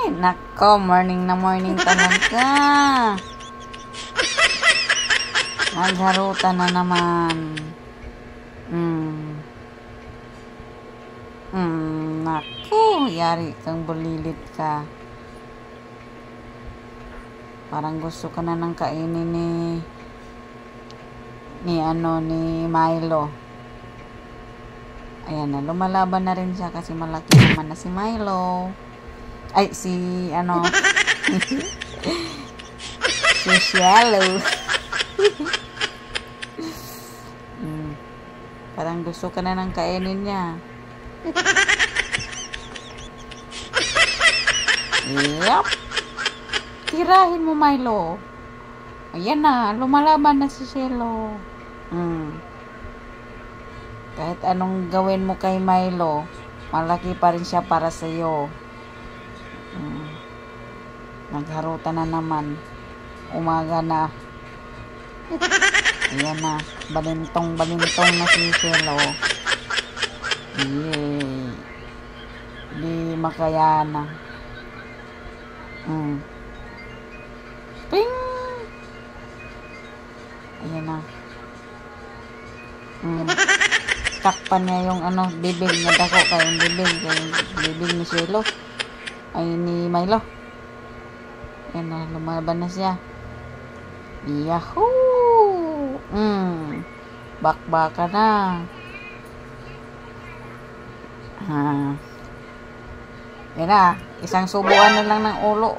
Nako, morning na morning talaga. Nagharutan na naman. Nako, yari kang bulilit ka. Parang gusto ka na ng kainin ni Milo. Ayan na, lumalaban na rin siya kasi malaki naman na si Milo. Ay, si Cielo. Parang gusto ka na ng kainin niya. Yup. Tirahin mo, Milo. Ayan na, lumalaban na si Cielo. Kahit anong gawin mo kay Milo, malaki pa rin siya para sa iyo. Nagharutan na naman. Umaga na. Ayan na, balintong na si Cielo. Yay. Di makayana. Ping! Ayan na. Takpan niya yung bibig na dako kayong bibig ni Cielo. Ay, ni Milo. Ayan na, lumaban na siya. Yahoo! Bakbaka na. Yan na, isang subuan na lang ng ulo,